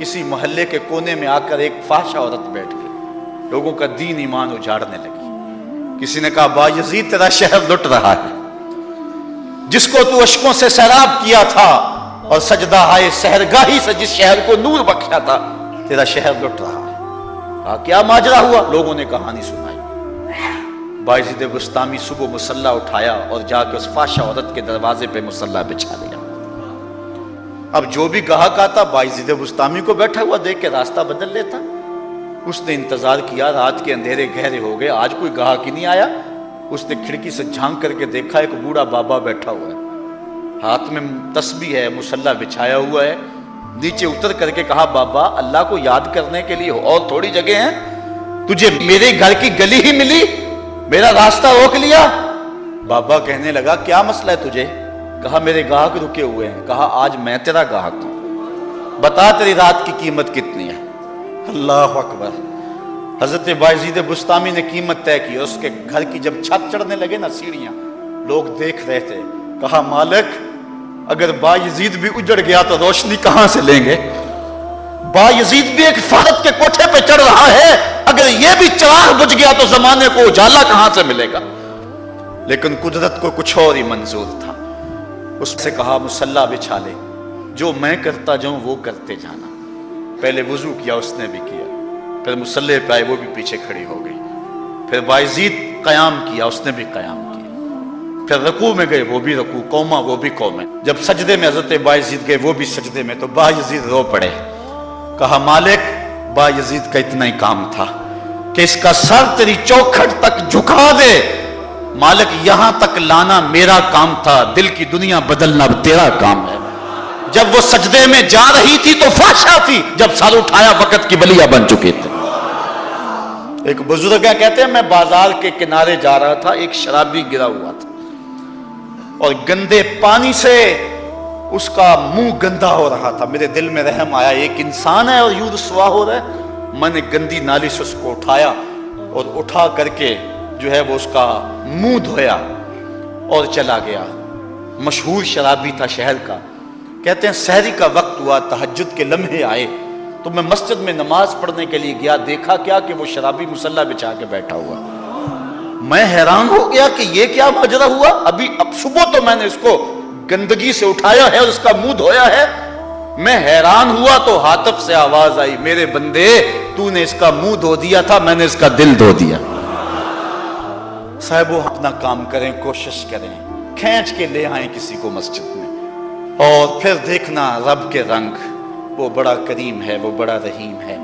کسی محلے کے کونے میں آ کر ایک فاحشہ عورت بیٹھ گئی، لوگوں کا دین ایمان اجاڑنے لگی۔ کسی نے کہا بایزید تیرا شہر لٹ رہا ہے، جس کو تو اشکوں سے سیراب کیا تھا اور سجدہ آئے سحرگاہی سے جس شہر کو نور بخشا تھا، تیرا شہر لٹ رہا ہے۔ کہا کیا ماجرا ہوا؟ لوگوں نے کہانی سنائی۔ بایزید بسطامی صبح مصلی اٹھایا اور جا کے اس فاحشہ عورت کے دروازے پہ مصلی بچھا دیا۔ اب جو بھی گاہک آتا بایزید بسطامی کو بیٹھا ہوا دیکھ کے راستہ بدل لیتا۔ اس نے انتظار کیا، رات کے اندھیرے گہرے ہو گئے، آج کوئی گاہک ہی نہیں آیا۔ اس نے کھڑکی سے جھانک کر کے دیکھا ایک بوڑھا بابا بیٹھا ہوا ہے، ہاتھ میں تسبیح ہے، مصلی بچھایا ہوا ہے۔ نیچے اتر کر کے کہا بابا اللہ کو یاد کرنے کے لیے اور تھوڑی جگہ ہیں، تجھے میرے گھر کی گلی ہی ملی، میرا راستہ روک لیا۔ بابا کہنے لگا کیا مسئلہ ہے تجھے؟ کہا میرے گاہک رکے ہوئے ہیں۔ کہا آج میں تیرا گاہک ہوں، بتا تیری رات کی قیمت کتنی ہے؟ اللہ اکبر۔ حضرت بایزید بسطامی نے قیمت طے کی، اس کے گھر کی جب چھت چڑھنے لگے نا سیڑھیاں، لوگ دیکھ رہے تھے۔ کہا مالک اگر بایزید بھی اجڑ گیا تو روشنی کہاں سے لیں گے؟ بایزید بھی ایک فارت کے کوٹھے پہ چڑھ رہا ہے، اگر یہ بھی چراغ بجھ گیا تو زمانے کو اجالا کہاں سے ملے گا؟ لیکن قدرت کو کچھ اور ہی منظور تھا۔ اس سے کہا مصلی بچھا لے، جو میں کرتا جاؤں وہ کرتے جانا۔ پہلے وضو کیا، اس نے بھی کیا، پھر مصلی پہ آئے، وہ بھی پیچھے کھڑی ہو گئی۔ پھر بایزید قیام کیا، اس نے بھی قیام کیا۔ پھر رکوع میں گئے، وہ بھی رکوع، قوما وہ بھی قومیں۔ جب سجدے میں حضرت بایزید گئے، وہ بھی سجدے میں، تو بایزید رو پڑے۔ کہا مالک بایزید کا اتنا ہی کام تھا کہ اس کا سر تیری چوکھٹ تک جھکا دے۔ مالک یہاں تک لانا میرا کام تھا، دل کی دنیا بدلنا تیرا کام ہے۔ جب وہ سجدے میں جا رہی تھی تو فحشا تھی، جب سر اٹھایا وقت کی بلیا بن چکے تھے۔ ایک بزرگ کہتے ہیں میں بازار کے کنارے جا رہا تھا، ایک شرابی گرا ہوا تھا اور گندے پانی سے اس کا منہ گندا ہو رہا تھا۔ میرے دل میں رحم آیا، ایک انسان ہے اور یوں رسوا ہو رہا ہے۔ میں نے گندی نالی سے اس کو اٹھایا اور اٹھا کر کے جو ہے وہ اس کا منہ دھویا اور چلا گیا۔ مشہور شرابی تھا شہر کا۔ کہتے ہیں سحری کا وقت ہوا، تہجد کے لمحے آئے تو میں مسجد میں نماز پڑھنے کے لیے گیا، دیکھا کیا کہ وہ شرابی مصلی بچھا کے بیٹھا ہوا۔ میں حیران ہو گیا کہ یہ کیا ماجرا ہوا۔ اب صبح تو میں نے اس کو گندگی سے اٹھایا ہے اور اس کا منہ دھویا ہے۔ میں حیران ہوا تو ہاتف سے آواز آئی میرے بندے تو نے اس کا منہ دھو دیا تھا، میں نے اس کا دل دھو دیا۔ صاحب وہ اپنا کام کریں، کوشش کریں، کھینچ کے لے آئیں کسی کو مسجد میں، اور پھر دیکھنا رب کے رنگ، وہ بڑا کریم ہے، وہ بڑا رحیم ہے۔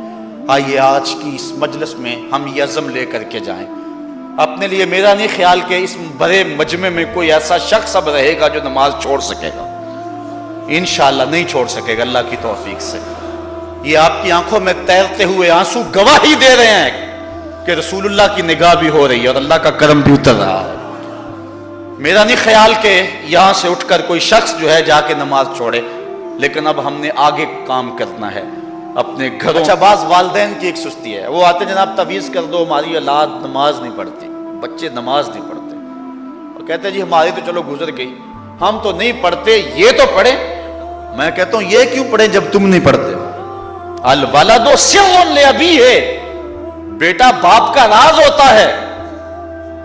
آئیے آج کی اس مجلس میں ہم یہ عزم لے کر کے جائیں۔ اپنے لیے میرا نہیں خیال کہ اس بڑے مجمع میں کوئی ایسا شخص اب رہے گا جو نماز چھوڑ سکے گا، انشاءاللہ نہیں چھوڑ سکے گا اللہ کی توفیق سے۔ یہ آپ کی آنکھوں میں تیرتے ہوئے آنسو گواہی دے رہے ہیں کہ رسول اللہ کی نگاہ بھی ہو رہی ہے اور اللہ کا کرم بھی اتر رہا ہے۔ میرا نہیں خیال کہ یہاں سے اٹھ کر کوئی شخص جو ہے جا کے نماز چھوڑے، لیکن اب ہم نے آگے کام کرنا ہے اپنے گھروں۔ اچھا بعض والدین کی ایک سستی ہے، وہ آتے جناب تعویذ کر دو، ہماری اولاد نماز نہیں پڑھتی، بچے نماز نہیں پڑھتے، اور کہتے ہیں جی ہماری تو چلو گزر گئی، ہم تو نہیں پڑھتے، یہ تو پڑھیں۔ میں کہتا ہوں یہ کیوں پڑھیں جب تم نہیں پڑھتے؟ الولد سر لابیہ، بیٹا باپ کا راز ہوتا ہے۔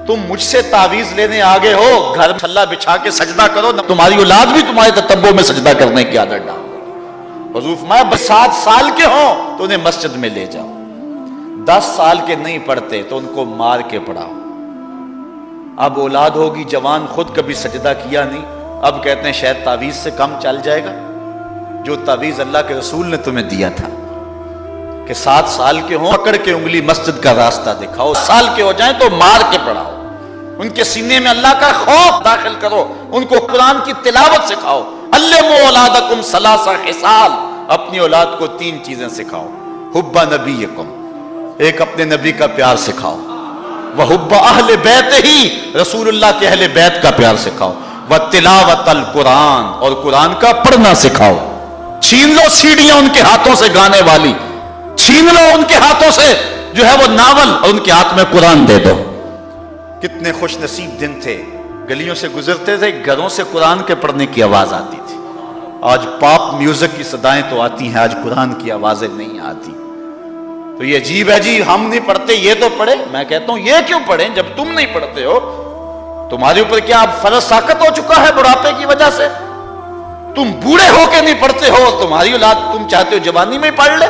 تم مجھ سے تعویذ لینے آگے ہو، گھر مصلی بچھا کے سجدہ کرو، تمہاری اولاد بھی تمہارے تتبع میں سجدہ کرنے کی عادت ڈال۔ حضور فرمایا 7 سال کے ہوں تو انہیں مسجد میں لے جاؤ، 10 سال کے نہیں پڑھتے تو ان کو مار کے پڑھاؤ۔ اب اولاد ہوگی جوان، خود کبھی سجدہ کیا نہیں، اب کہتے ہیں شاید تعویذ سے کم چل جائے گا۔ جو تعویذ اللہ کے رسول نے تمہیں دیا تھا کہ 7 سال کے ہوں پکڑ کے انگلی مسجد کا راستہ دکھاؤ، سال کے ہو جائیں تو مار کے پڑھاؤ، ان کے سینے میں اللہ کا خوف داخل کرو، ان کو قرآن کی تلاوت سکھاؤ۔ علموا اولادکم 3 خصال، اپنی اولاد کو 3 چیزیں سکھاؤ۔ حب نبیکم، ایک اپنے نبی کا پیار سکھاؤ، وحب اہل بیت ہی، رسول اللہ کے اہل بیت کا پیار سکھاؤ، وتلاوت القرآن، اور قرآن کا پڑھنا سکھاؤ۔ چھین لو سیڑھیاں ان کے ہاتھوں سے گانے والی، چھین لو ان کے ہاتھوں سے جو ہے وہ ناول، اور ان کے ہاتھ میں قرآن دے دو۔ کتنے خوش نصیب دن تھے، گلیوں سے گزرتے تھے، گھروں سے قرآن کے پڑھنے کی آواز آتی تھی۔ آج پاپ میوزک کی صدائیں تو آتی ہیں، آج قرآن کی آوازیں نہیں آتی. تو یہ عجیب ہے جی، ہم نہیں پڑھتے یہ تو پڑھے. میں کہتا ہوں یہ کیوں پڑھیں جب تم نہیں پڑھتے ہو؟ تمہارے اوپر کیا اب فرض ساقط ہو چکا ہے بڑھاپے کی وجہ سے؟ تم بوڑھے ہو کے نہیں پڑھتے ہو، تمہاری اولاد تم چاہتے ہو جوانی میں پڑھ لے؟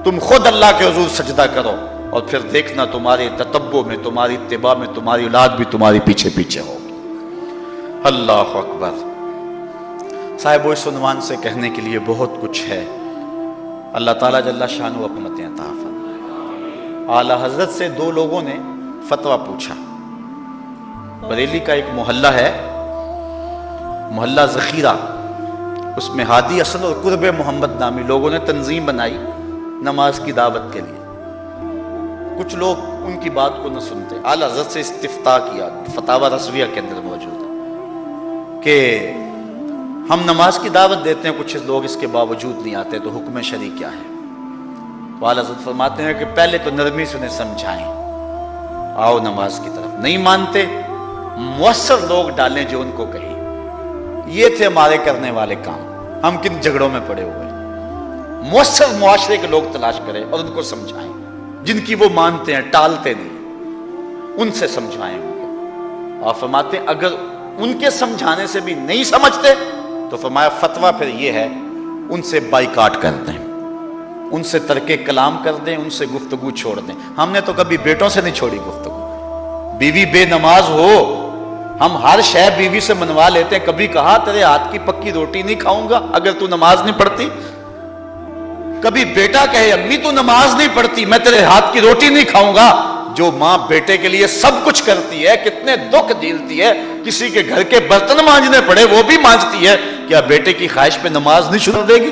تم خود اللہ کے حضور سجدہ کرو اور پھر دیکھنا تمہارے تتبع میں، تمہاری اتباع میں تمہاری اولاد بھی تمہاری پیچھے پیچھے ہوگی. اللہ اکبر. صاحب اس عنوان سے کہنے کے لیے بہت کچھ ہے. اللہ تعالیٰ جل شانہ حکمتیں عطا فرمائے. اعلیٰ حضرت سے دو لوگوں نے فتویٰ پوچھا. بریلی کا ایک محلہ ہے، محلہ ذخیرہ، اس میں ہادی اسد اور قرب محمد نامی لوگوں نے تنظیم بنائی نماز کی دعوت کے لیے. کچھ لوگ ان کی بات کو نہ سنتے. اعلیٰ حضرت سے استفتاء کیا، فتاوی رضویہ کے اندر موجود ہے کہ ہم نماز کی دعوت دیتے ہیں، کچھ لوگ اس کے باوجود نہیں آتے، تو حکم شرعی کیا ہے؟ تو اعلیٰ حضرت فرماتے ہیں کہ پہلے تو نرمی سے انہیں سمجھائیں، آؤ نماز کی طرف. نہیں مانتے، مؤثر لوگ ڈالیں جو ان کو کہیں. یہ تھے ہمارے کرنے والے کام. ہم کن جھگڑوں میں پڑے ہوئے ہیں؟ مؤثر معاشرے کے لوگ تلاش کریں اور ان کو سمجھائیں، جن کی وہ مانتے ہیں، ٹالتے نہیں، ان سے سمجھائیں ان کو. اور فرماتے ہیں اگر ان کے سمجھانے سے بھی نہیں سمجھتے تو فرمایا فتویٰ پھر یہ ہے ان سے بائیکاٹ کر دیں، ان سے ترک کلام کر دیں، ان سے گفتگو چھوڑ دیں. ہم نے تو کبھی بیٹوں سے نہیں چھوڑی گفتگو. بیوی بے نماز ہو، ہم ہر شے بیوی سے منوا لیتے ہیں. کبھی کہا تیرے ہاتھ کی پکی روٹی نہیں کھاؤں گا اگر تو نماز نہیں پڑھتی؟ کبھی بیٹا کہے امی تو نماز نہیں پڑھتی، میں تیرے ہاتھ کی روٹی نہیں کھاؤں گا. جو ماں بیٹے کے لیے سب کچھ کرتی ہے، کتنے دکھ جھیلتی ہے، کسی کے گھر کے برتن مانجنے پڑے وہ بھی مانجتی ہے، کیا بیٹے کی خواہش پہ نماز نہیں چھوڑ دے گی؟